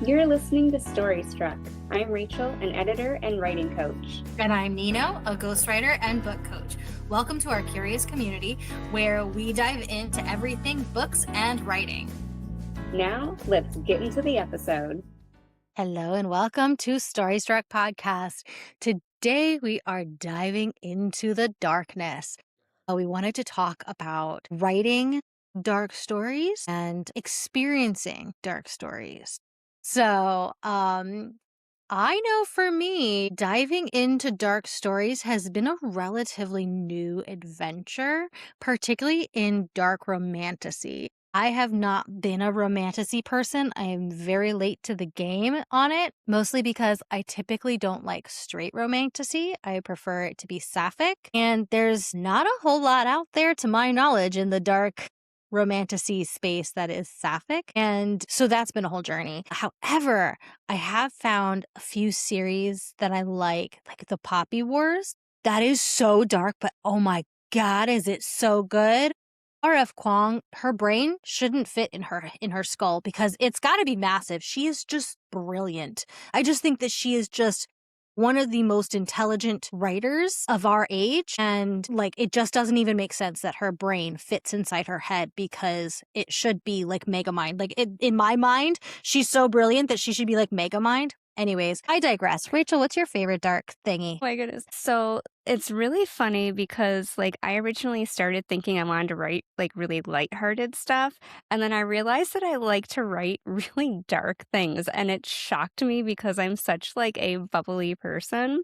You're listening to Story Struck. I'm Rachel, an editor and writing coach. And I'm Neno, a ghostwriter and book coach. Welcome to our curious community where we dive into everything books and writing. Now, let's get into the episode. Hello and welcome to Story Struck Podcast. Today we are diving into the darkness. We wanted to talk about writing dark stories and experiencing dark stories. So, I know for me, diving into dark stories has been a relatively new adventure, particularly in dark romantasy. I have not been a romantasy person. I am very late to the game on it, mostly because I typically don't like straight romantasy. I prefer it to be sapphic. And there's not a whole lot out there, to my knowledge, in the dark romantasy space that is sapphic. And so that's been a whole journey. However, I have found a few series that I like the Poppy Wars. That is so dark, but oh my God, is it so good? R.F. Kuang, her brain shouldn't fit in her skull because it's got to be massive. She is just brilliant. I just think that she is just one of the most intelligent writers of our age. And it just doesn't even make sense that her brain fits inside her head because it should be like Megamind. In my mind, she's so brilliant that she should be like Megamind. Anyways, I digress. Rachel, what's your favorite dark thingy? My goodness. So it's really funny because I originally started thinking I wanted to write really lighthearted stuff. And then I realized that I like to write really dark things. And it shocked me because I'm such a bubbly person.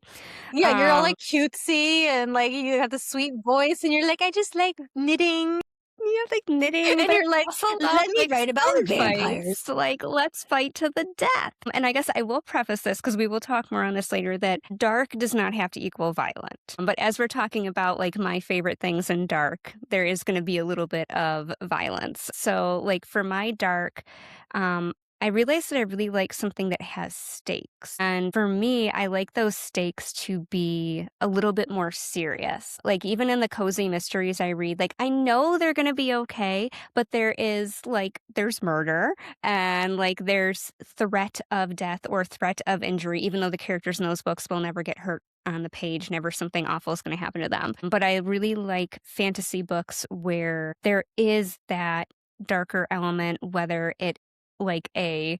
Yeah, you're all cutesy and you have the sweet voice and you're like, I just like knitting. You have knitting, And but you're like, also let love, me write about sword vampires. fights. Let's fight to the death. And I guess I will preface this because we will talk more on this later, that dark does not have to equal violent. But as we're talking about my favorite things in dark, there is going to be a little bit of violence. So for my dark, I realized that I really like something that has stakes. And for me, I like those stakes to be a little bit more serious. Even in the cozy mysteries I read, I know they're going to be okay, but there is there's murder and there's threat of death or threat of injury, even though the characters in those books will never get hurt on the page, never something awful is going to happen to them. But I really like fantasy books where there is that darker element, whether it a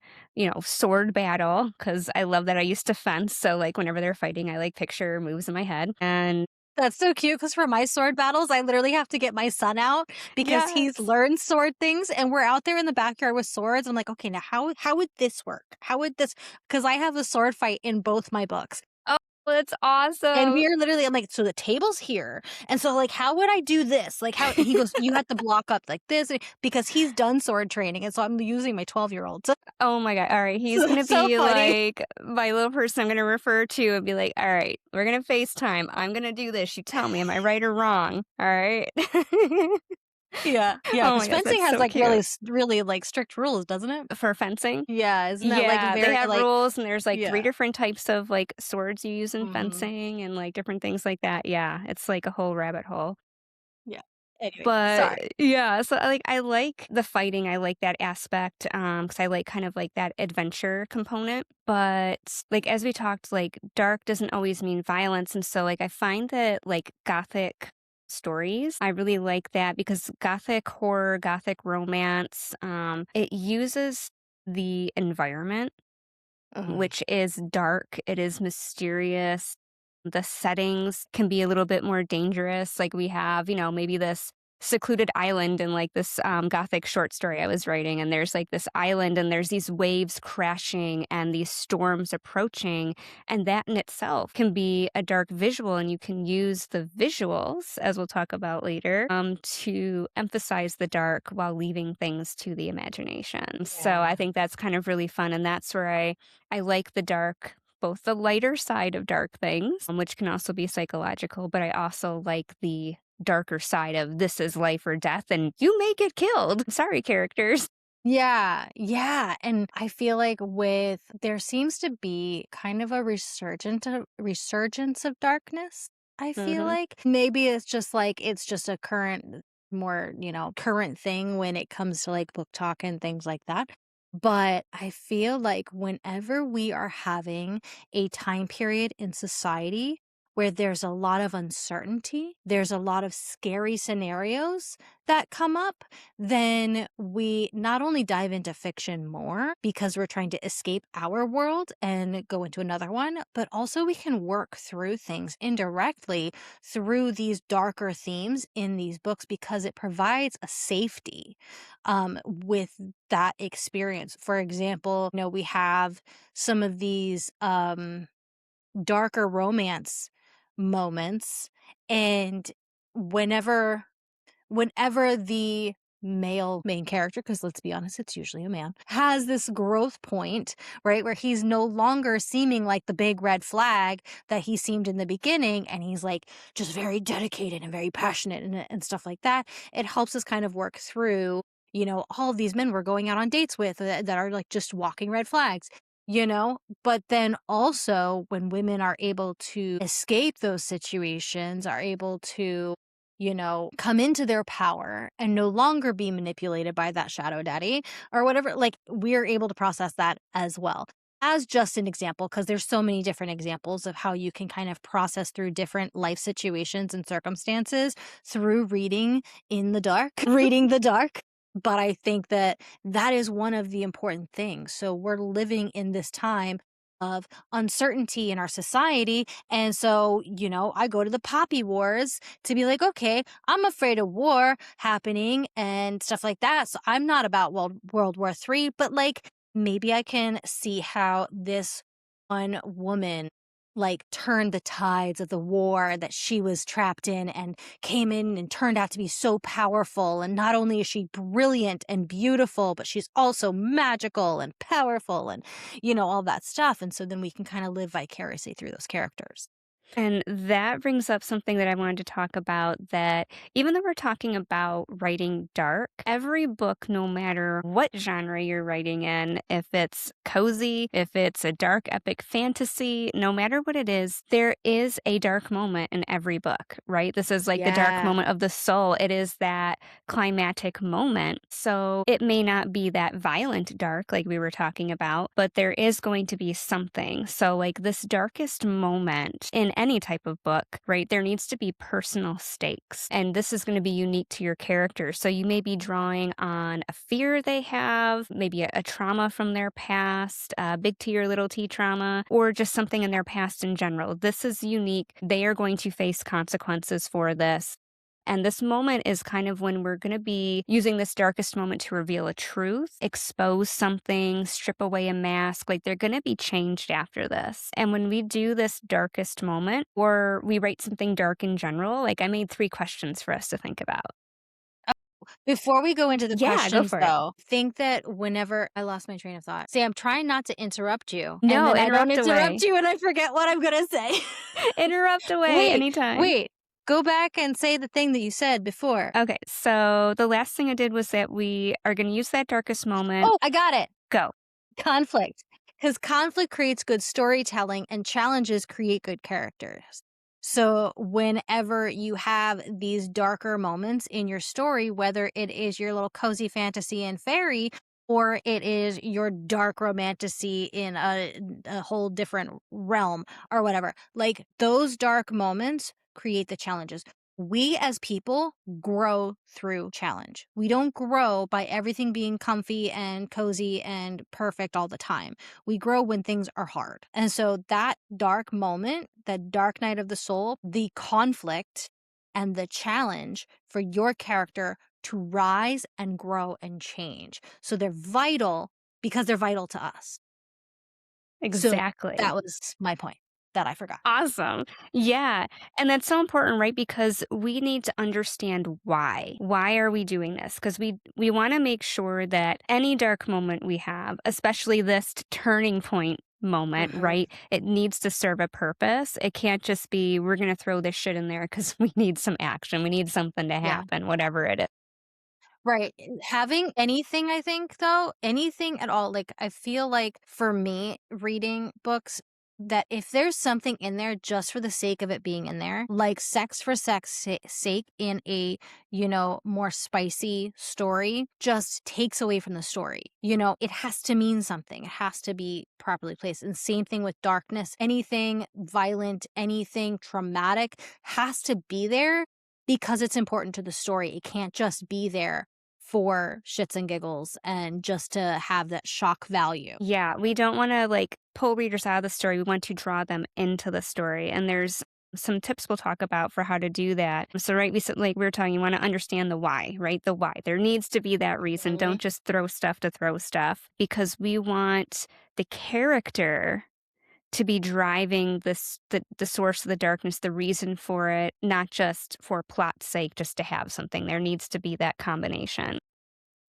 sword battle, because I love that. I used to fence, so whenever they're fighting, I picture moves in my head. And that's so cute because for my sword battles, I literally have to get my son out because he's learned sword things and we're out there in the backyard with swords. I'm like, okay, now how would this work? How would this? Because I have a sword fight in both my books. That's awesome. And we are literally, I'm like, so the table's here. And so how would I do this? How he goes, you have to block up like this because he's done sword training. And so I'm using my 12-year-old. Oh my God. All right. He's going to so be funny. my little person I'm going to refer to and be like, all right, we're going to FaceTime. I'm going to do this. You tell me, am I right or wrong? All right. Yeah. Oh my gosh, fencing has that's so really strict rules, doesn't it? for fencing. Yeah, isn't that very they have rules, and there's yeah. 3 different types of swords you use in Mhm. fencing and different things like that. Yeah, it's a whole rabbit hole. Yeah. Anyway, But sorry. yeah, so I like the fighting. I like that aspect because I like kind of that adventure component. But as we talked, dark doesn't always mean violence, and so I find that gothic stories, I really like that because gothic horror, gothic romance, it uses the environment, which is dark. It is mysterious. The settings can be a little bit more dangerous. We have, maybe this secluded island in this gothic short story I was writing. And there's this island and there's these waves crashing and these storms approaching. And that in itself can be a dark visual. And you can use the visuals, as we'll talk about later, to emphasize the dark while leaving things to the imagination. Yeah. So I think that's kind of really fun. And that's where I like the dark, both the lighter side of dark things, which can also be psychological, but I also like the darker side of this is life or death and you may get killed. Sorry, characters. Yeah. And I feel there seems to be kind of a resurgence of darkness. I feel like maybe it's just a current, more, current thing when it comes to book talk and things like that. But I feel like whenever we are having a time period in society where there's a lot of uncertainty, there's a lot of scary scenarios that come up, then we not only dive into fiction more because we're trying to escape our world and go into another one, but also we can work through things indirectly through these darker themes in these books because it provides a safety with that experience. For example, we have some of these darker romance moments, and whenever the male main character, because let's be honest, it's usually a man, has this growth point, right, where he's no longer seeming like the big red flag that he seemed in the beginning, and he's like just very dedicated and very passionate and stuff like that. It helps us kind of work through, all of these men we're going out on dates with that are like just walking red flags. But then also when women are able to escape those situations, are able to come into their power and no longer be manipulated by that shadow daddy or whatever, like we're able to process that as well. As just an example, because there's so many different examples of how you can kind of process through different life situations and circumstances through reading in the dark, reading the dark. But I think that that is one of the important things. So we're living in this time of uncertainty in our society. And so, I go to the Poppy Wars to be like, okay, I'm afraid of war happening and stuff like that. So I'm not about World War III, but like maybe I can see how this one woman like turned the tides of the war that she was trapped in and came in and turned out to be so powerful. And not only is she brilliant and beautiful, but she's also magical and powerful and, all that stuff. And so then we can kind of live vicariously through those characters. And that brings up something that I wanted to talk about, that even though we're talking about writing dark, every book, no matter what genre you're writing in, if it's cozy, if it's a dark epic fantasy, no matter what it is, there is a dark moment in every book, right? This is like the dark Yeah. moment of the soul. It is that climactic moment. So it may not be that violent dark like we were talking about, but there is going to be something. So, like this darkest moment in any type of book, right, there needs to be personal stakes. And this is going to be unique to your character. So you may be drawing on a fear they have, maybe a trauma from their past, big T or little t trauma, or just something in their past in general. This is unique. They are going to face consequences for this. And this moment is kind of when we're going to be using this darkest moment to reveal a truth, expose something, strip away a mask. Like they're going to be changed after this. And when we do this darkest moment, or we write something dark in general, like I made 3 questions for us to think about. Before we go into the Yeah, go questions, for it. though, think that whenever I lost my train of thought. See, I'm trying not to interrupt you, and No, then I don't interrupt interrupt away. you and I forget what I'm gonna say. Interrupt away Wait, anytime. wait. Go back and say the thing that you said before. Okay, so the last thing I did was that we are going to use that darkest moment. Oh, I got it. Go. Conflict. Because conflict creates good storytelling and challenges create good characters. So, whenever you have these darker moments in your story, whether it is your little cozy fantasy and fairy, or it is your dark romantasy in a whole different realm or whatever, like those dark moments create the challenges. We as people grow through challenge. We don't grow by everything being comfy and cozy and perfect all the time. We grow when things are hard. And so that dark moment, that dark night of the soul, the conflict and the challenge for your character to rise and grow and change. So they're vital because they're vital to us. So Exactly. that was my point that I forgot. Awesome. Yeah. And that's so important, right? Because we need to understand why. Why are we doing this? Because we want to make sure that any dark moment we have, especially this turning point moment, Mhm. right? It needs to serve a purpose. It can't just be we're going to throw this shit in there because we need some action. We need something to Yeah. happen, whatever it is. Right. Having anything, I think, though, anything at all, like, I feel like for me, reading books that if there's something in there just for the sake of it being in there, like sex for sake in a, more spicy story, just takes away from the story. It has to mean something. It has to be properly placed. And same thing with darkness. Anything violent, anything traumatic has to be there because it's important to the story. It can't just be there for shits and giggles and just to have that shock value. Yeah, we don't want to like pull readers out of the story. We want to draw them into the story. And there's some tips we'll talk about for how to do that. So, right, we said, like we were talking, you want to understand the why, right? The why. There needs to be that reason. Mhm. Don't just throw stuff to throw stuff because we want the character to be driving the source of the darkness, the reason for it, not just for plot's sake, just to have something. There needs to be that combination.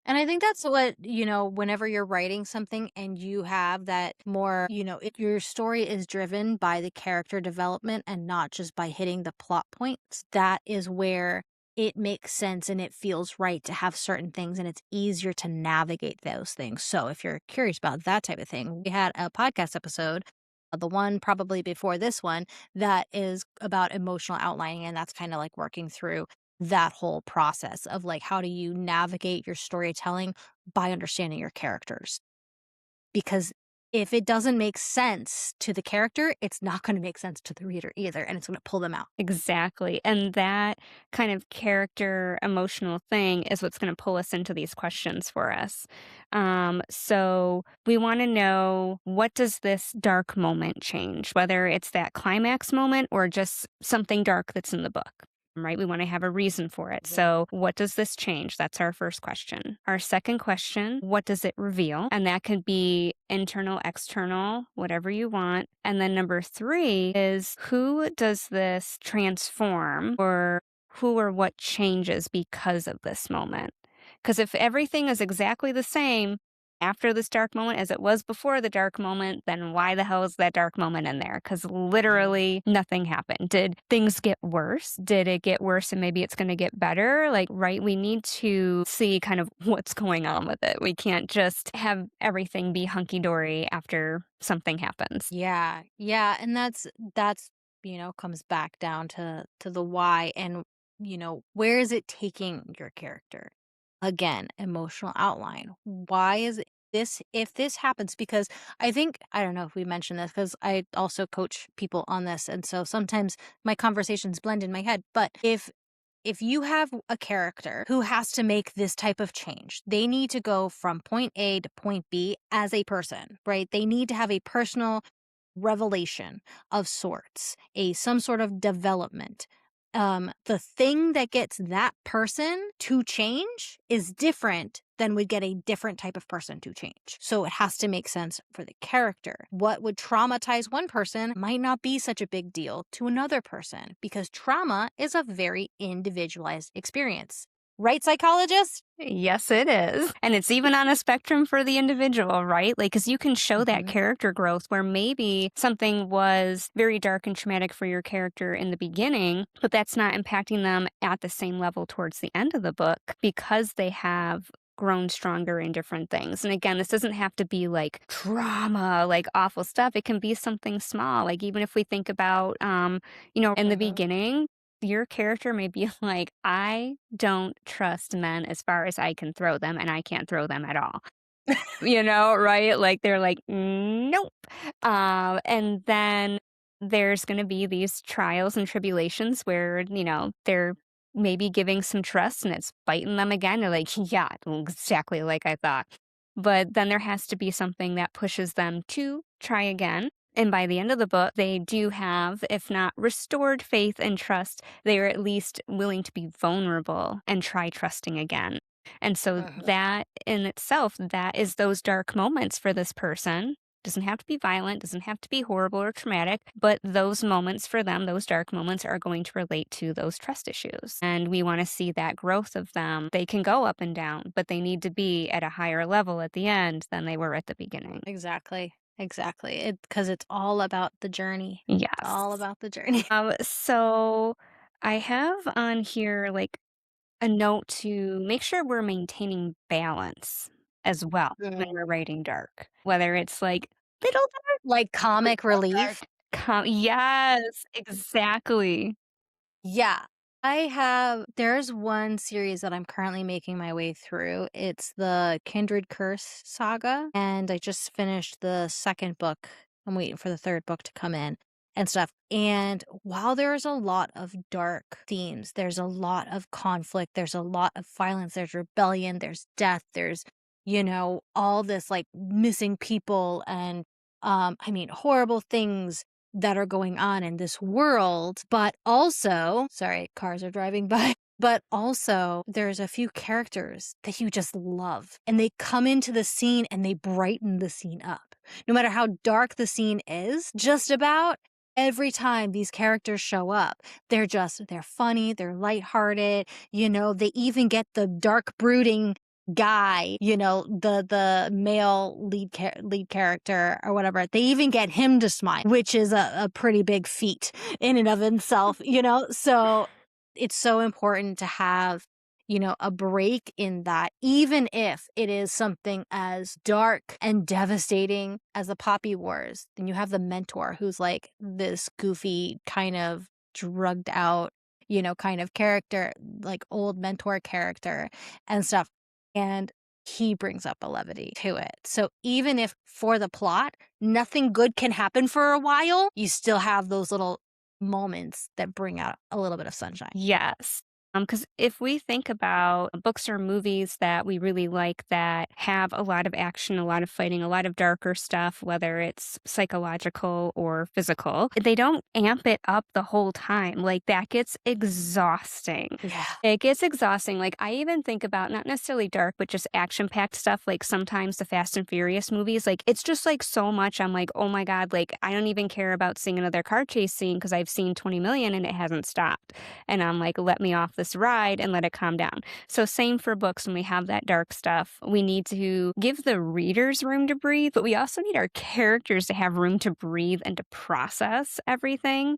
And I think that's what, whenever you're writing something and you have that more, if your story is driven by the character development and not just by hitting the plot points, that is where it makes sense and it feels right to have certain things and it's easier to navigate those things. So if you're curious about that type of thing, we had a podcast episode, the one probably before this one, that is about emotional outlining. And that's kind of like working through that whole process of like, how do you navigate your storytelling by understanding your characters? Because if it doesn't make sense to the character, it's not going to make sense to the reader either. And it's going to pull them out. Exactly. And that kind of character emotional thing is what's going to pull us into these questions for us. So we want to know, what does this dark moment change, whether it's that climax moment or just something dark that's in the book. Right? We want to have a reason for it. So, what does this change? That's our first question. Our second question, what does it reveal? And that could be internal, external, whatever you want. And then number 3 is, who does this transform, or who or what changes because of this moment? Because if everything is exactly the same after this dark moment as it was before the dark moment, then why the hell is that dark moment in there? Because literally nothing happened. Did things get worse? Did it get worse and maybe it's going to get better? Like, right, we need to see kind of what's going on with it. We can't just have everything be hunky dory after something happens. Yeah. Yeah. And that's, comes back down to the why and, where is it taking your character? Again, emotional outline. Why is this, if this happens? Because I think, I don't know if we mentioned this, because I also coach people on this. And so sometimes my conversations blend in my head. But if you have a character who has to make this type of change, they need to go from point A to point B as a person, right? They need to have a personal revelation of sorts, some sort of development. The thing that gets that person to change is different than would get a different type of person to change. So it has to make sense for the character. What would traumatize one person might not be such a big deal to another person because trauma is a very individualized experience. Right, psychologist? Yes, it is. And it's even on a spectrum for the individual, right? Like, because you can show that character growth where maybe something was very dark and traumatic for your character in the beginning, but that's not impacting them at the same level towards the end of the book because they have grown stronger in different things. And again, this doesn't have to be like trauma, like awful stuff. It can be something small. Like, even if we think about, in the beginning, your character may be like, I don't trust men as far as I can throw them, and I can't throw them at all. Right? Like, they're like, nope. And then there's going to be these trials and tribulations where, they're maybe giving some trust and it's biting them again. They're like, yeah, exactly like I thought. But then there has to be something that pushes them to try again. And by the end of the book, they do have, if not restored faith and trust, they are at least willing to be vulnerable and try trusting again. And so that in itself, that is those dark moments for this person. Doesn't have to be violent, doesn't have to be horrible or traumatic, but those moments for them, those dark moments are going to relate to those trust issues. And we want to see that growth of them. They can go up and down, but they need to be at a higher level at the end than they were at the beginning. Exactly. Exactly. Because it's all about the journey. Yes. It's all about the journey. So I have on here like a note to make sure we're maintaining balance as well when we're writing dark, whether it's like little dark Like comic Dark relief. yes, exactly. Yeah. There's one series that I'm currently making my way through. It's the Kindred Curse saga, and I just finished the second book. I'm waiting for the third book to come in and stuff. And while there's a lot of dark themes, there's a lot of conflict, there's a lot of violence, there's rebellion, there's death, there's, all this like missing people and horrible things that are going on in this world, but also, sorry, cars are driving by, but also there's a few characters that you just love and they come into the scene and they brighten the scene up. No matter how dark the scene is, just about every time these characters show up, they're funny, they're lighthearted, they even get the dark brooding guy, the male lead character or whatever. They even get him to smile, which is a pretty big feat in and of himself, So it's so important to have, a break in that, even if it is something as dark and devastating as the Poppy Wars. Then you have the mentor who's like this goofy kind of drugged out, kind of character, like old mentor character and stuff. And he brings up a levity to it. So even if for the plot, nothing good can happen for a while, you still have those little moments that bring out a little bit of sunshine. Yes. Because if we think about books or movies that we really like that have a lot of action, a lot of fighting, a lot of darker stuff, whether it's psychological or physical, they don't amp it up the whole time. Like that gets exhausting. Yeah. It gets exhausting. Like I even think about not necessarily dark, but just action-packed stuff. Like sometimes the Fast and Furious movies, like it's just like so much. I'm like, oh my God, like I don't even care about seeing another car chase scene because I've seen 20 million and it hasn't stopped. And I'm like, let me off this ride and let it calm down. So same for books. When we have that dark stuff, we need to give the readers room to breathe, but we also need our characters to have room to breathe and to process everything.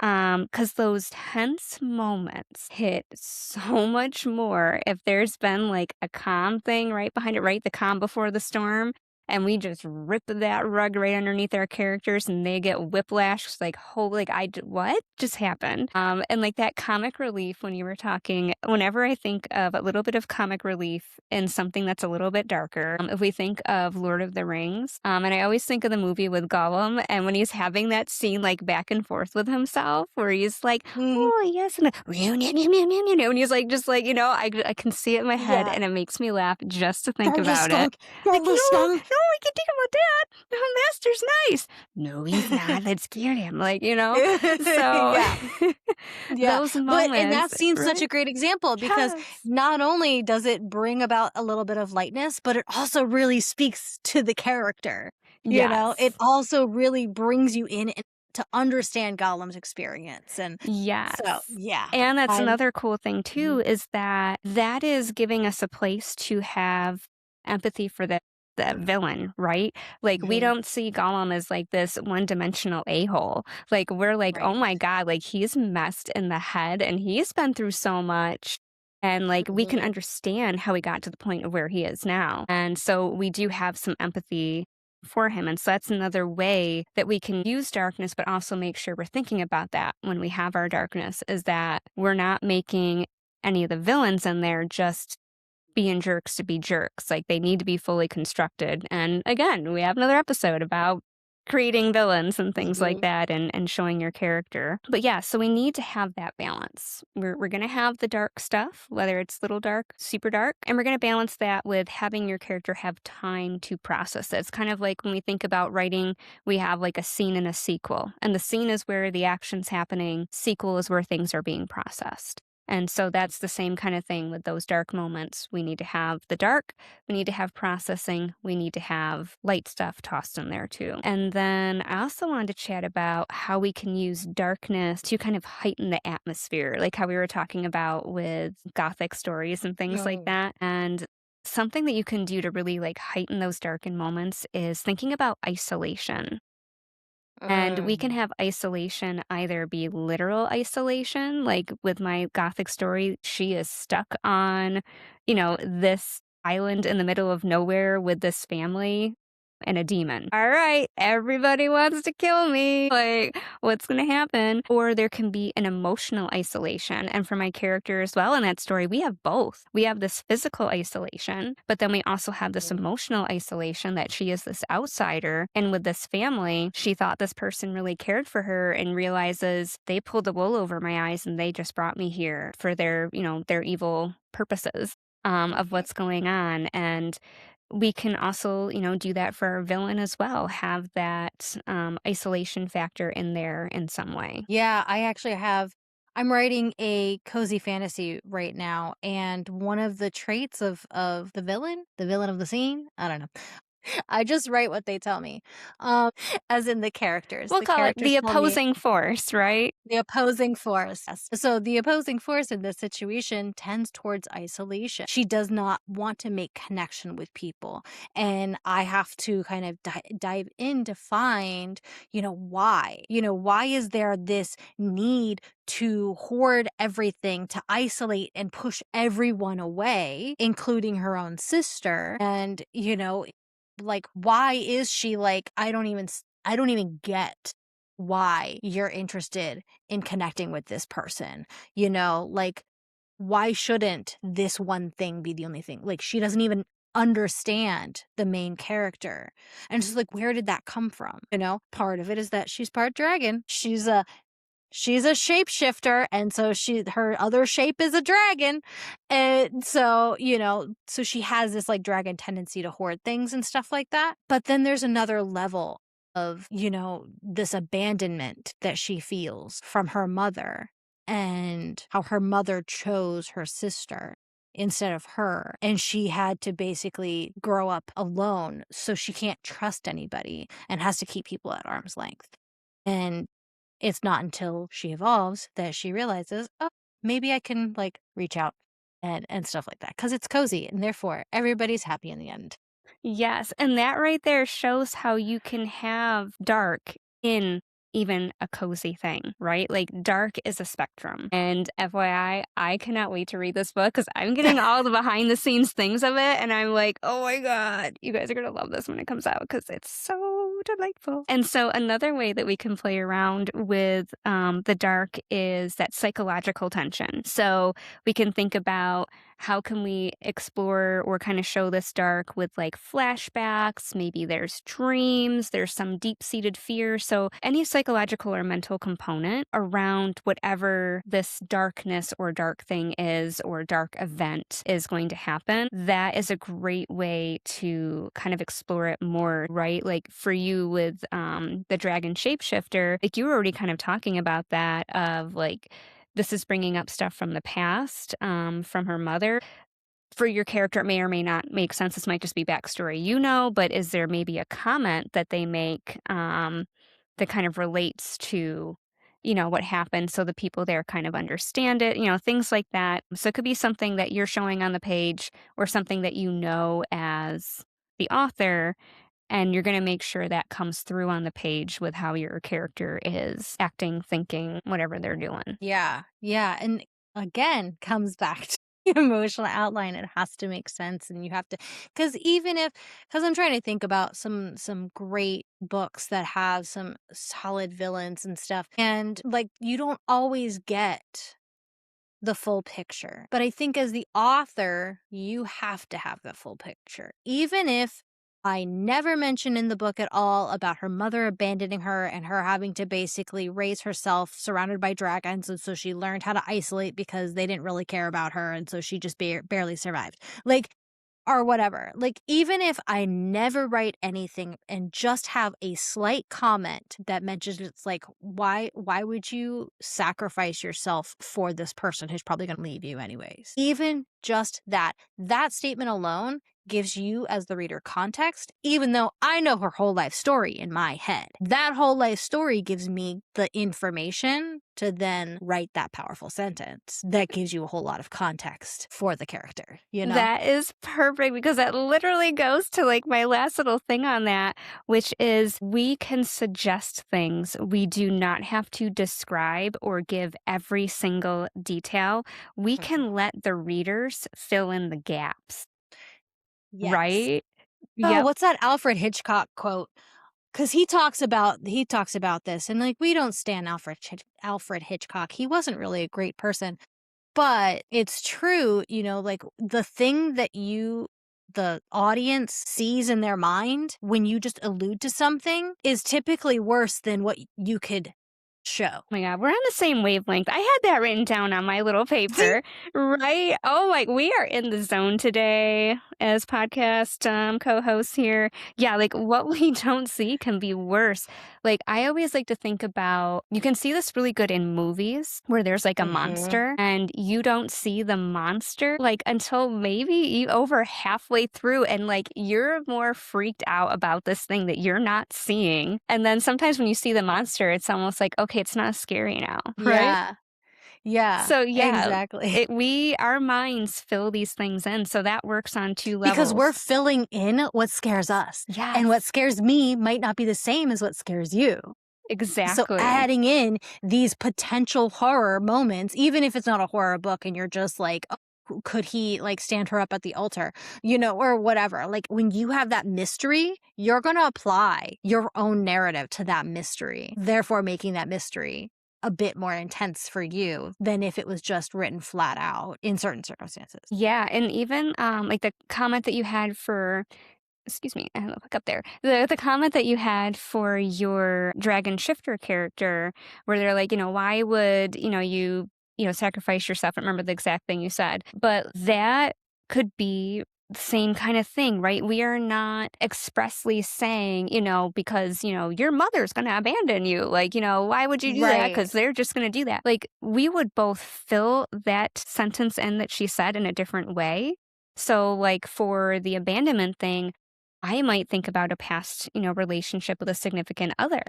Because those tense moments hit so much more if there's been like a calm thing right behind it, right? The calm before the storm. And we just rip that rug right underneath our characters and they get whiplash. It's like, holy, like, what just happened? And like that comic relief when you were talking, whenever I think of a little bit of comic relief in something that's a little bit darker, if we think of Lord of the Rings, and I always think of the movie with Gollum and when he's having that scene like back and forth with himself where he's like, Mhm. oh, yes. And, and he's like, just like, I can see it in my head Yeah. and it makes me laugh just to think Don't about it. skunk. Don't Like, skunk. no, we can think about that. No, Master's nice. No, he's not. That scared him. So Yeah. Yeah. those And that moments, seems such right? a great example because Yes. not only does it bring about a little bit of lightness, but it also really speaks to the character. It Yes. also really brings you in to understand Gollum's experience. And so, Yes. yeah. And that's I another cool thing too, Mhm. is that is giving us a place to have empathy for the villain, right? Like we Mhm. don't see Gollum as like this one-dimensional a-hole. Like we're like, oh Right. my God, like he's messed in the head and he's been through so much. And like we can Mhm. understand how he got to the point of where he is now. And so we do have some empathy for him. And so that's another way that we can use darkness, but also make sure we're thinking about that when we have our darkness, is that we're not making any of the villains in there just being jerks to be jerks. Like they need to be fully constructed. And again, we have another episode about creating villains and things like Mhm. that and showing your character. But yeah, so we need to have that balance. We're going to have the dark stuff, whether it's little dark, super dark, and we're going to balance that with having your character have time to process it. It's kind of like when we think about writing, we have like a scene and a sequel. And the scene is where the action's happening, sequel is where things are being processed. And so that's the same kind of thing with those dark moments. We need to have the dark, we need to have processing, we need to have light stuff tossed in there too. And then I also wanted to chat about how we can use darkness to kind of heighten the atmosphere, like how we were talking about with gothic stories and things like Mhm. that. And something that you can do to really like heighten those darkened moments is thinking about isolation. And we can Mhm. have isolation either be literal isolation, like with my gothic story, she is stuck on, this island in the middle of nowhere with this family. and a demon. All right, everybody wants to kill me. Like, what's going to happen? Or there can be an emotional isolation. And for my character as well in that story, we have both. We have this physical isolation, but then we also have this emotional isolation that she is this outsider. And with this family, she thought this person really cared for her and realizes they pulled the wool over my eyes and they just brought me here for their, their evil purposes of what's going on. And we can also, do that for our villain as well, have that isolation factor in there in some way. Yeah, I'm writing a cozy fantasy right now, and one of the traits of the villain of the scene, I don't know. I just write what they tell me. Um, as in the characters. We'll The call it characters the tell me opposing force, right? the opposing force. Yes. So the opposing force in this situation tends towards isolation. She does not want to make connection with people. And I have to kind of dive in to find, why. Why is there this need to hoard everything, to isolate and push everyone away, including her own sister? And, like, why is she like, I don't even get why you're interested in connecting with this person. Like, why shouldn't this one thing be the only thing? Like, she doesn't even understand the main character. And it's just like, where did that come from? Part of it is that she's part dragon. She's a shapeshifter, and so her other shape is a dragon. And so, so she has this like dragon tendency to hoard things and stuff like that. But then there's another level of, this abandonment that she feels from her mother, and how her mother chose her sister instead of her. And she had to basically grow up alone, so she can't trust anybody and has to keep people at arm's length. And it's not until she evolves that she realizes, oh, maybe I can like reach out and stuff like that, because it's cozy and therefore everybody's happy in the end. Yes, and that right there shows how you can have dark in even a cozy thing, right? Like dark is a spectrum. And FYI, I cannot wait to read this book because I'm getting all the behind the scenes things of it. And I'm like, oh my God, you guys are going to love this when it comes out because it's so delightful. And so another way that we can play around with the dark is that psychological tension. So we can think about how can we explore or kind of show this dark with like flashbacks? Maybe there's dreams, there's some deep-seated fear. So any psychological or mental component around whatever this darkness or dark thing is or dark event is going to happen, that is a great way to kind of explore it more, right? Like for you with the dragon shapeshifter, like you were already kind of talking about that of like, this is bringing up stuff from the past, from her mother. For your character, it may or may not make sense. This might just be backstory, but is there maybe a comment that they make that kind of relates to, what happened so the people there kind of understand it, things like that. So it could be something that you're showing on the page or something that you know as the author, and you're going to make sure that comes through on the page with how your character is acting, thinking, whatever they're doing. Yeah. Yeah. And again, comes back to the emotional outline. It has to make sense. And you have to, because I'm trying to think about some great books that have some solid villains and stuff. And like, you don't always get the full picture. But I think as the author, you have to have the full picture. Even if I never mention in the book at all about her mother abandoning her and her having to basically raise herself surrounded by dragons. And so she learned how to isolate because they didn't really care about her. And so she just barely survived. Like, or whatever. Like, even if I never write anything and just have a slight comment that mentions it's like, why would you sacrifice yourself for this person who's probably going to leave you anyways? Even just that statement alone gives you as the reader context, even though I know her whole life story in my head. That whole life story gives me the information to then write that powerful sentence that gives you a whole lot of context for the character, That is perfect because that literally goes to like my last little thing on that, which is we can suggest things. We do not have to describe or give every single detail. We can let the readers fill in the gaps. Yes. Right? Yep. what's that Alfred Hitchcock quote? Because he talks about this, and like we don't stand Alfred Hitchcock. He wasn't really a great person, but it's true. Like the thing that the audience sees in their mind when you just allude to something is typically worse than what you could show. Oh my God, we're on the same wavelength. I had that written down on my little paper, right? Oh, like we are in the zone today as podcast co-hosts here. Yeah, like what we don't see can be worse. Like I always like to think about, you can see this really good in movies where there's like a monster and you don't see the monster like until maybe over halfway through, and like you're more freaked out about this thing that you're not seeing. And then sometimes when you see the monster, it's almost like, okay, it's not scary now, right? Yeah. Yeah. So yeah, exactly. our minds fill these things in, so that works on two levels. Because we're filling in what scares us. Yes. And what scares me might not be the same as what scares you. Exactly. So adding in these potential horror moments, even if it's not a horror book and you're just like, oh, could he like stand her up at the altar, or whatever. Like when you have that mystery, you're going to apply your own narrative to that mystery, therefore making that mystery a bit more intense for you than if it was just written flat out in certain circumstances. Yeah, and even like the comment that you had for, excuse me, I have a look up there. The comment that you had for your dragon shifter character, where they're like, why would you sacrifice yourself? I don't remember the exact thing you said, but that could be the same kind of thing, right? We are not expressly saying, because, your mother's going to abandon you. Like, why would you do that? Because they're just going to do that. Like, we would both fill that sentence in that she said in a different way. So, like, for the abandonment thing, I might think about a past, relationship with a significant other.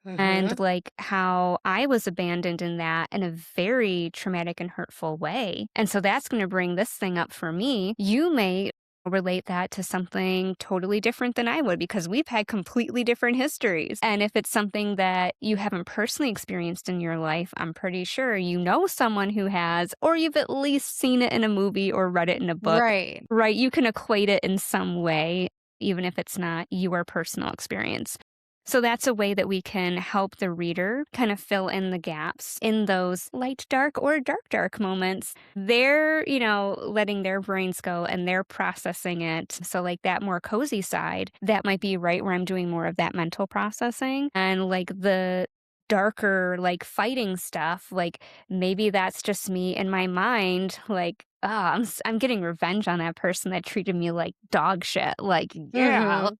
And like how I was abandoned in that in a very traumatic and hurtful way. And so that's going to bring this thing up for me. You may relate that to something totally different than I would, because we've had completely different histories. And if it's something that you haven't personally experienced in your life, I'm pretty sure you know someone who has, or you've at least seen it in a movie or read it in a book. Right. You can equate it in some way, even if it's not your personal experience. So that's a way that we can help the reader kind of fill in the gaps in those light, dark, or dark moments. They're, letting their brains go and they're processing it. So like that more cozy side, that might be right where I'm doing more of that mental processing. And like the darker, like fighting stuff, like maybe that's just me in my mind, like, I'm getting revenge on that person that treated me like dog shit. Like, yeah.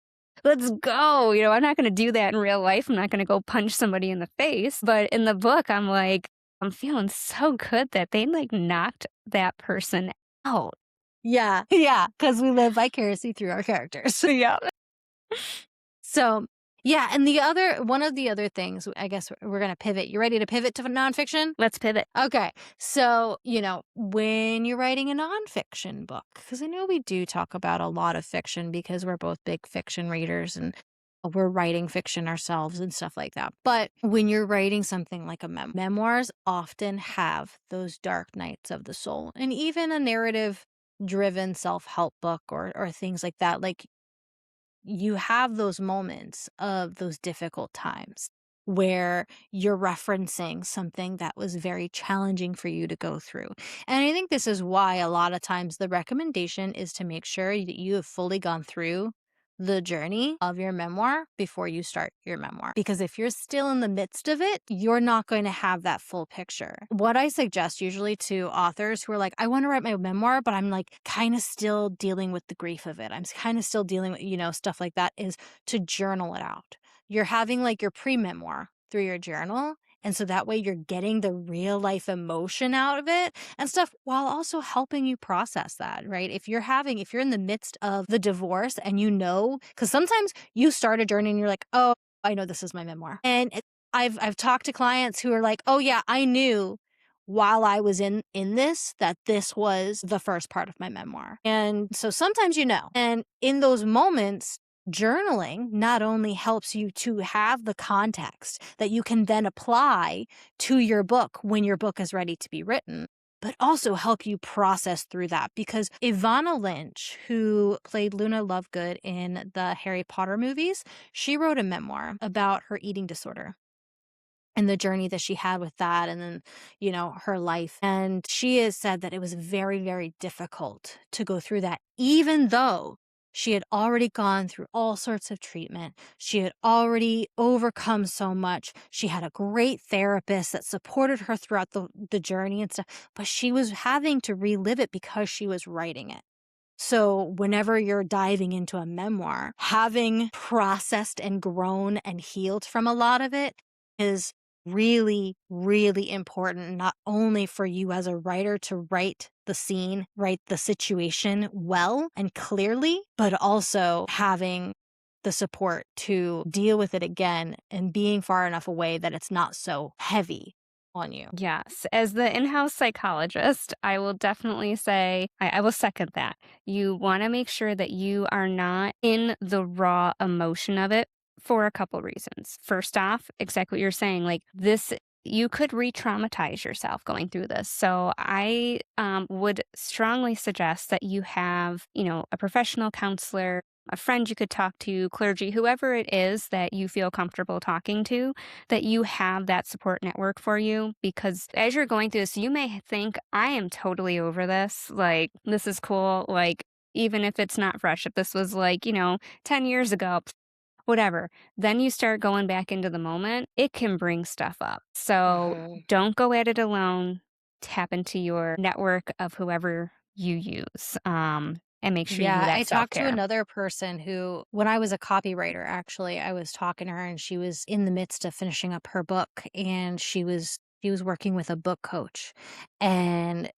Let's go. I'm not going to do that in real life. I'm not going to go punch somebody in the face. But in the book, I'm like, I'm feeling so good that they like knocked that person out. Yeah. Yeah. Because we live vicariously through our characters. Yeah. So, yeah. And one of the other things, I guess we're going to pivot. You ready to pivot to nonfiction? Let's pivot. Okay. So, when you're writing a nonfiction book, because I know we do talk about a lot of fiction because we're both big fiction readers and we're writing fiction ourselves and stuff like that. But when you're writing something like a memoirs often have those dark nights of the soul, and even a narrative driven self-help book or things like that. Like, you have those moments of those difficult times where you're referencing something that was very challenging for you to go through. And I think this is why a lot of times the recommendation is to make sure that you have fully gone through the journey of your memoir before you start your memoir. Because if you're still in the midst of it, you're not going to have that full picture. What I suggest usually to authors who are like, I want to write my memoir, but I'm like kind of still dealing with the grief of it. I'm kind of still dealing with, stuff like that, is to journal it out. You're having like your pre-memoir through your journal. And so that way you're getting the real life emotion out of it and stuff while also helping you process that, right? If you're in the midst of the divorce and because sometimes you start a journey and you're like, oh, I know this is my memoir. And I've talked to clients who are like, oh yeah, I knew while I was in this that this was the first part of my memoir. And so sometimes and in those moments, journaling not only helps you to have the context that you can then apply to your book when your book is ready to be written, but also help you process through that. Because Ivana Lynch, who played Luna Lovegood in the Harry Potter movies, she wrote a memoir about her eating disorder and the journey that she had with that, and then, her life. And she has said that it was very, very difficult to go through that, even though she had already gone through all sorts of treatment. She had already overcome so much. She had a great therapist that supported her throughout the journey and stuff, but she was having to relive it because she was writing it. So whenever you're diving into a memoir, having processed and grown and healed from a lot of it is really, really important, not only for you as a writer to write the scene, write the situation well and clearly, but also having the support to deal with it again and being far enough away that it's not so heavy on you. Yes. As the in-house psychologist, I will definitely say, I will second that. You want to make sure that you are not in the raw emotion of it for a couple reasons. First off, exactly what you're saying, like this, you could re-traumatize yourself going through this. So I would strongly suggest that you have, a professional counselor, a friend you could talk to, clergy, whoever it is that you feel comfortable talking to, that you have that support network for you. Because as you're going through this, you may think, I am totally over this. Like, this is cool. Like, even if it's not fresh, if this was like, 10 years ago, whatever, then you start going back into the moment, it can bring stuff up. So Mhm. don't go at it alone. Tap into your network of whoever you use. And make sure you do Yeah, I that self talked to care. another person who, when I was a copywriter, actually, I was talking to her and she was in the midst of finishing up her book, and she was working with a book coach, and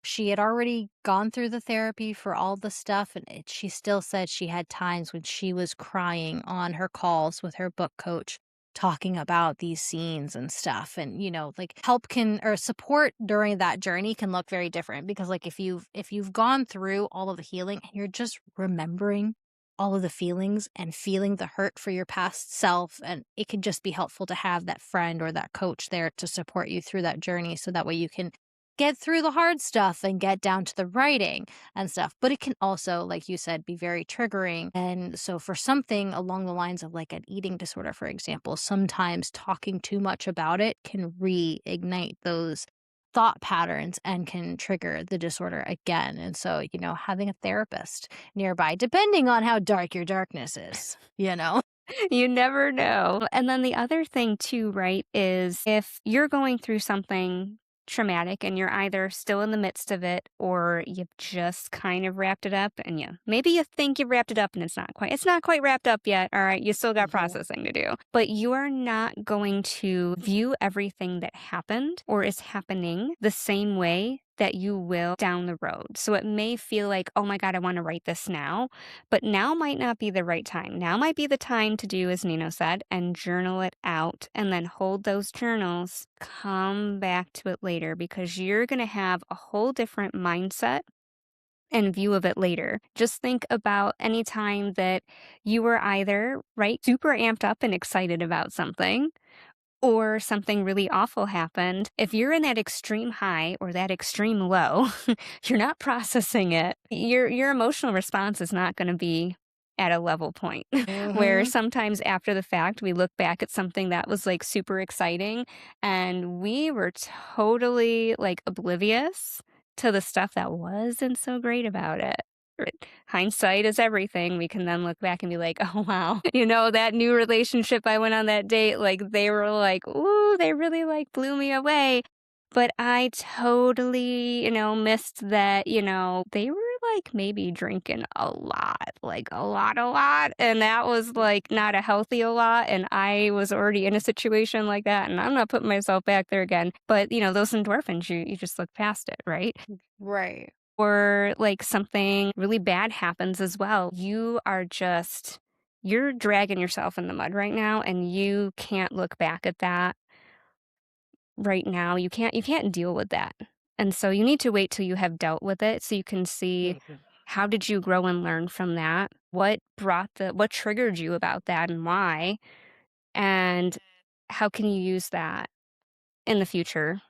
she had already gone through the therapy for all the stuff, and she still said she had times when she was crying on her calls with her book coach, talking about these scenes and stuff. And like, help can, or support during that journey can look very different, because like, if you've gone through all of the healing and you're just remembering all of the feelings and feeling the hurt for your past self, and it can just be helpful to have that friend or that coach there to support you through that journey, so that way you can get through the hard stuff and get down to the writing and stuff. But it can also, like you said, be very triggering. And so for something along the lines of like an eating disorder, for example, sometimes talking too much about it can reignite those thought patterns and can trigger the disorder again. And so, having a therapist nearby, depending on how dark your darkness is. You never know. And then the other thing too, right, is if you're going through something traumatic and you're either still in the midst of it or you've just kind of wrapped it up, and maybe you think you've wrapped it up and it's not quite wrapped up yet. All right, you still got Mhm. processing to do. But you are not going to view everything that happened or is happening the same way that you will down the road. So it may feel like, oh my God, I want to write this now. But now might not be the right time. Now might be the time to do, as Neno said, and journal it out and then hold those journals, come back to it later, because you're going to have a whole different mindset and view of it later. Just think about any time that you were either, right, super amped up and excited about something, or something really awful happened. If you're in that extreme high or that extreme low, you're not processing it. Your emotional response is not going to be at a level point. Where Mhm. sometimes after the fact, we look back at something that was like super exciting and we were totally like oblivious to the stuff that wasn't so great about it. Right. Hindsight is everything. We can then look back and be like, oh, wow, that new relationship I went on that date, like they were like, ooh, they really like blew me away. But I totally, missed that, they were like maybe drinking a lot, like a lot. And that was like not a healthy a lot. And I was already in a situation like that. And I'm not putting myself back there again. But, those endorphins, you just look past it, right? Right. Or like something really bad happens as well. You're dragging yourself in the mud right now and you can't look back at that right now. You can't deal with that. And so you need to wait till you have dealt with it so you can see, Mhm. how did you grow and learn from that? What triggered you about that and why? And how can you use that in the future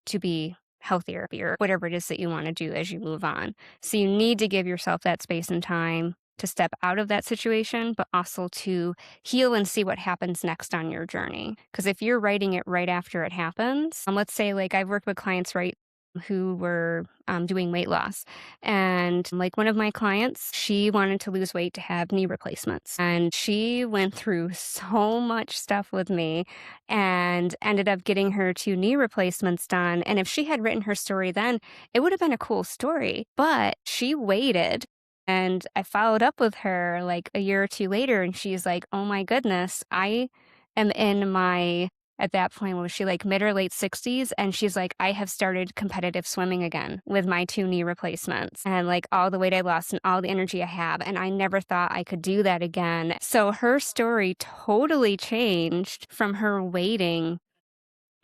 to be healthier, or whatever it is that you want to do as you move on. So you need to give yourself that space and time to step out of that situation, but also to heal and see what happens next on your journey. Because if you're writing it right after it happens, let's say like I've worked with clients, right, who were doing weight loss. And like one of my clients, she wanted to lose weight to have knee replacements. And she went through so much stuff with me and ended up getting her 2 knee replacements done. And if she had written her story then, it would have been a cool story. But she waited. And I followed up with her like a year or two later, and she's like, oh my goodness, I am in my at that point, was she like mid or late 60s? And she's like, I have started competitive swimming again with my 2 knee replacements and like all the weight I lost and all the energy I have. And I never thought I could do that again. So her story totally changed from her waiting,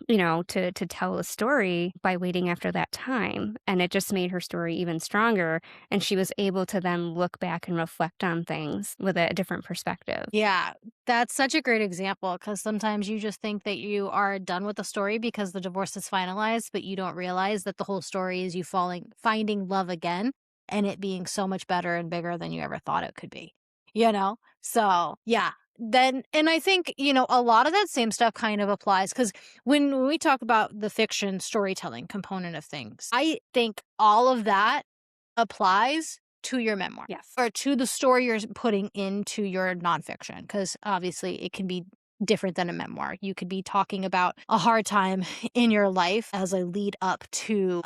to tell a story by waiting after that time. And it just made her story even stronger. And she was able to then look back and reflect on things with a different perspective. Yeah, that's such a great example because sometimes you just think that you are done with the story because the divorce is finalized, but you don't realize that the whole story is you finding love again and it being so much better and bigger than you ever thought it could be, So, yeah. And I think, a lot of that same stuff kind of applies because when we talk about the fiction storytelling component of things, I think all of that applies to your memoir. Yes. Or to the story you're putting into your nonfiction, because obviously it can be different than a memoir. You could be talking about a hard time in your life as a lead up to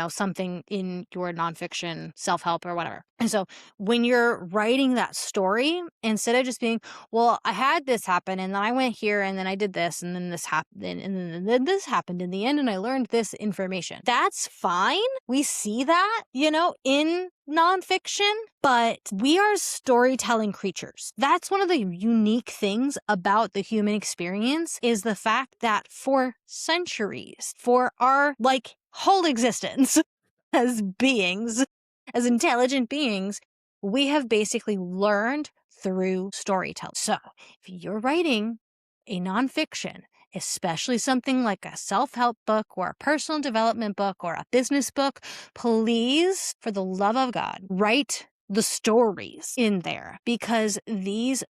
something in your nonfiction, self-help or whatever. And so when you're writing that story, instead of just being, well, I had this happen and then I went here and then I did this and then this happened and then this happened in the end and I learned this information. That's fine. We see that, in nonfiction, but we are storytelling creatures. That's one of the unique things about the human experience is the fact that for centuries, for our whole existence as beings, as intelligent beings, we have basically learned through storytelling. So if you're writing a nonfiction, especially something like a self-help book or a personal development book or a business book, please, for the love of God, write the stories in there because these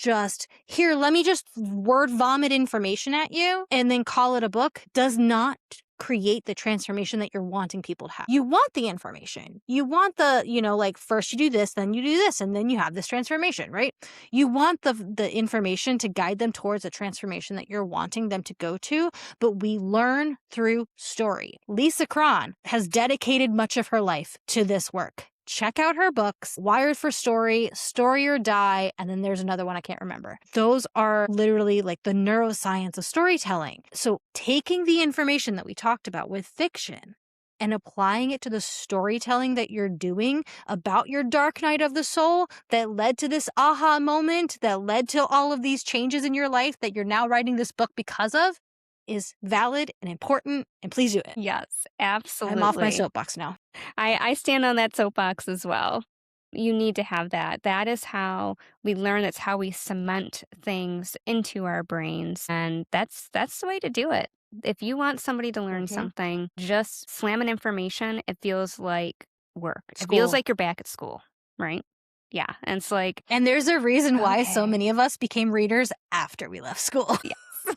let me just word vomit information at you and then call it a book does not create the transformation that you're wanting people to have. You want the information. You want the, first you do this, then you do this, and then you have this transformation, right? You want the information to guide them towards a transformation that you're wanting them to go to, but we learn through story. Lisa Cron has dedicated much of her life to this work. Check out her books, Wired for Story, Story or Die, and then there's another one I can't remember. Those are literally like the neuroscience of storytelling. So taking the information that we talked about with fiction and applying it to the storytelling that you're doing about your dark night of the soul that led to this aha moment, that led to all of these changes in your life that you're now writing this book because of, is valid and important, and please do it. Yes, absolutely. I'm off my soapbox now. I stand on that soapbox as well. You need to have that. That is how we learn. That's how we cement things into our brains. And that's the way to do it. If you want somebody to learn something, just slam in information. It feels like work. It feels like you're back at school, right? Yeah. And it's like... And there's a reason why so many of us became readers after we left school. Yes.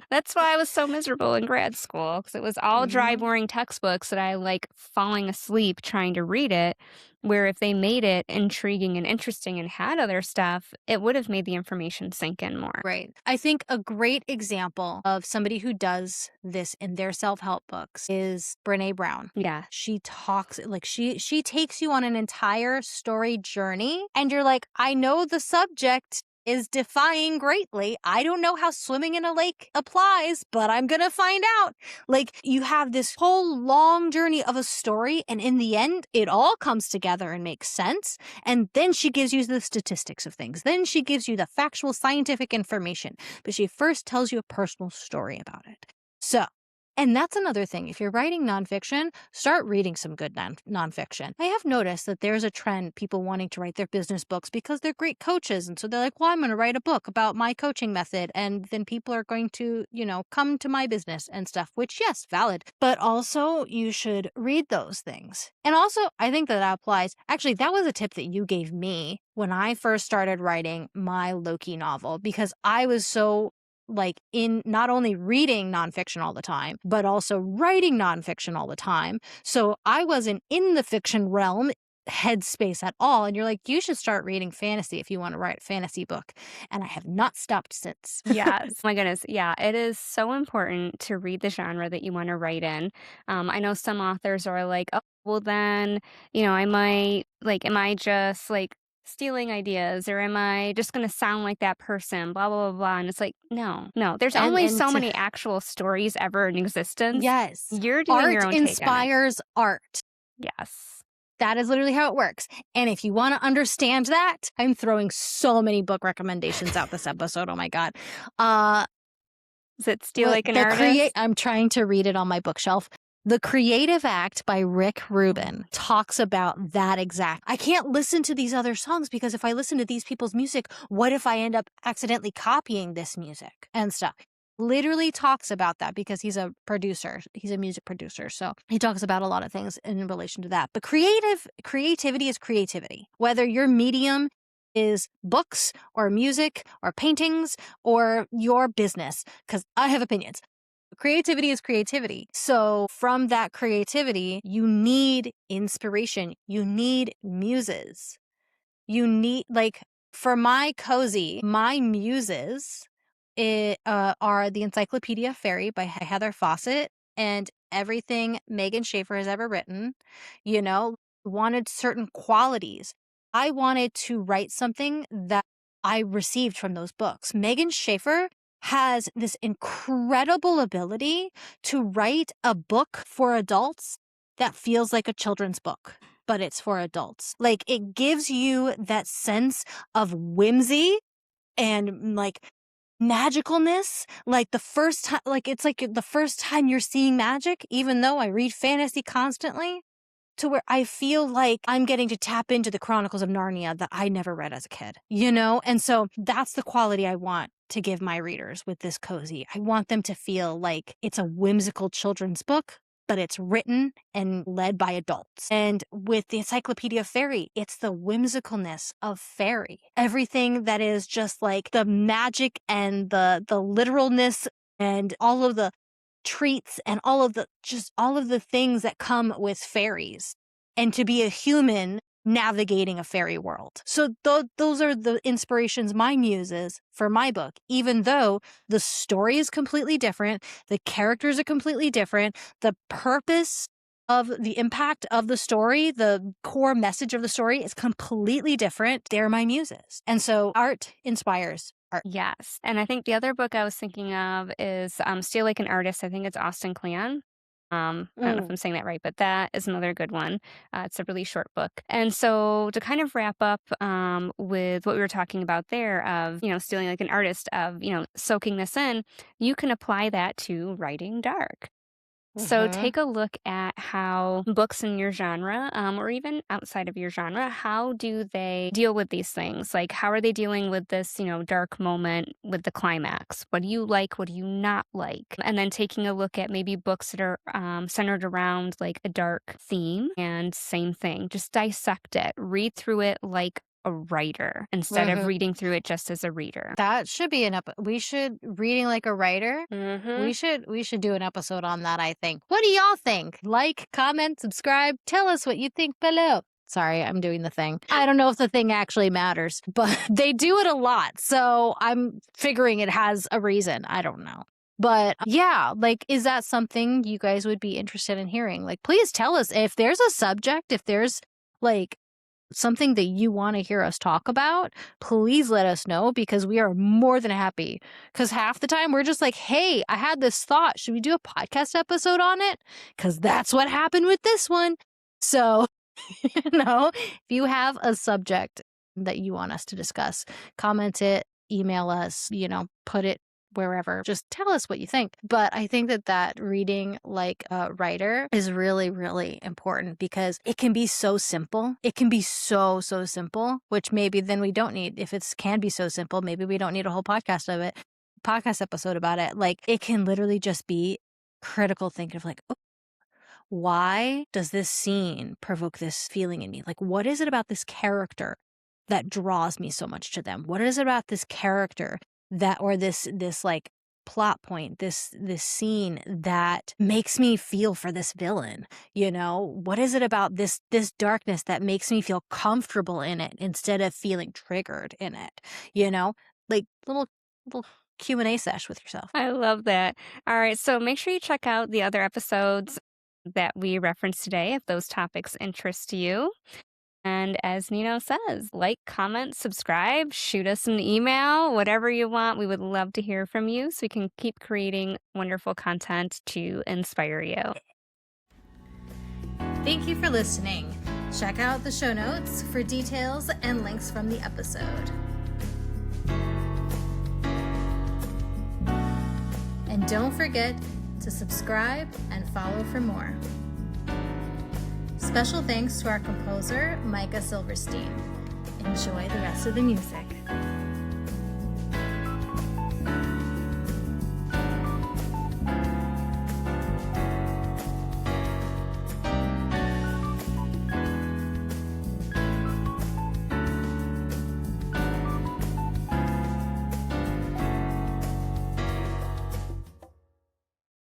That's why I was so miserable in grad school, because it was all dry, boring textbooks that I like falling asleep trying to read it, where if they made it intriguing and interesting and had other stuff, it would have made the information sink in more. Right. I think a great example of somebody who does this in their self-help books is Brene Brown. Yeah. She talks, she takes you on an entire story journey, and you're like, I know the subject is defying greatly. I don't know how swimming in a lake applies, but I'm gonna find out. You have this whole long journey of a story, and in the end, it all comes together and makes sense. And then she gives you the statistics of things. Then she gives you the factual scientific information. But she first tells you a personal story about it. So And that's another thing. If you're writing nonfiction, start reading some good nonfiction. I have noticed that there's a trend, people wanting to write their business books because they're great coaches. And so they're like, well, I'm going to write a book about my coaching method. And then people are going to, come to my business and stuff, which, yes, valid. But also, you should read those things. And also, I think that applies. Actually, that was a tip that you gave me when I first started writing my Loki novel, because I was so in not only reading nonfiction all the time, but also writing nonfiction all the time. So I wasn't in the fiction realm headspace at all. And you're like, you should start reading fantasy if you want to write a fantasy book. And I have not stopped since. Yes. My goodness. Yeah, it is so important to read the genre that you want to write in. I know some authors are like, oh, well, then, I might, am I just stealing ideas, or am I just going to sound like that person? Blah, blah, blah, blah. And it's like, no, there's only so many actual stories ever in existence. Yes. You're doing your Art own take on it. inspires art. Yes. That is literally how it works. And if you want to understand that, I'm throwing so many book recommendations out this episode. Oh my God. Is it Steal Like an Artist? I'm trying to read it on my bookshelf. The Creative Act by Rick Rubin talks about that exact. I can't listen to these other songs because if I listen to these people's music, what if I end up accidentally copying this music and stuff? Literally talks about that because he's a producer. He's a music producer. So he talks about a lot of things in relation to that. But creativity is creativity. Whether your medium is books or music or paintings or your business, because I have opinions. Creativity is creativity. So from that creativity, you need inspiration. You need muses. You need, for my cozy, my muses are the Encyclopedia Fairy by Heather Fawcett and everything Megan Schaefer has ever written, wanted certain qualities. I wanted to write something that I received from those books. Megan Schaefer has this incredible ability to write a book for adults that feels like a children's book, but it's for adults. It gives you that sense of whimsy and magicalness, the first time, it's like the first time you're seeing magic, even though I read fantasy constantly, to where I feel like I'm getting to tap into the Chronicles of Narnia that I never read as a kid, And so that's the quality I want to give my readers with this cozy. I want them to feel like it's a whimsical children's book, but it's written and led by adults. And with the Encyclopedia Fairy, it's the whimsicalness of fairy. Everything that is just the magic and the literalness and all of the treats and all of the things that come with fairies, and to be a human navigating a fairy world. So those are the inspirations, my muses for my book, even though the story is completely different, the characters are completely different, the purpose of the impact of the story, the core message of the story is completely different. They're my muses. And so art inspires art. Yes. And I think the other book I was thinking of is Steal Like an Artist. I think it's Austin Kleon. I don't know if I'm saying that right, but that is another good one. It's a really short book. And so to kind of wrap up with what we were talking about there of, stealing like an artist, of, soaking this in, you can apply that to writing dark. So take a look at how books in your genre, or even outside of your genre, how do they deal with these things? How are they dealing with this, dark moment with the climax? What do you like? What do you not like? And then taking a look at maybe books that are centered around a dark theme, and same thing, just dissect it, read through it like a writer instead of reading through it just as a reader. That should be we should reading like a writer. We should do an episode on that, I think. What do y'all think? Like, comment, subscribe, tell us what you think below. Sorry, I'm doing the thing. I don't know if the thing actually matters, but they do it a lot. So I'm figuring it has a reason. I don't know. But yeah, is that something you guys would be interested in hearing? Please tell us if there's a subject, if there's something that you want to hear us talk about, please let us know, because we are more than happy. Because half the time we're just hey, I had this thought. Should we do a podcast episode on it? Because that's what happened with this one. So, if you have a subject that you want us to discuss, comment it, email us, put it wherever, just tell us what you think. But I think that reading like a writer is really, really important because it can be so simple. It can be so simple, which maybe then we don't need, if it can be so simple, maybe we don't need a whole podcast episode about it. Like it can literally just be critical thinking of like, oh, why does this scene provoke this feeling in me? Like, what is it about this character that draws me so much to them? What is it about this character or this like plot point, this scene that makes me feel for this villain? What is it about this darkness that makes me feel comfortable in it instead of feeling triggered in it? Like little Q&A sesh with yourself. I love that. All right, so make sure you check out the other episodes that we referenced today if those topics interest you. And as Neno says, like, comment, subscribe, shoot us an email, whatever you want. We would love to hear from you so we can keep creating wonderful content to inspire you. Thank you for listening. Check out the show notes for details and links from the episode. And don't forget to subscribe and follow for more. Special thanks to our composer, Micah Silverstein. Enjoy the rest of the music.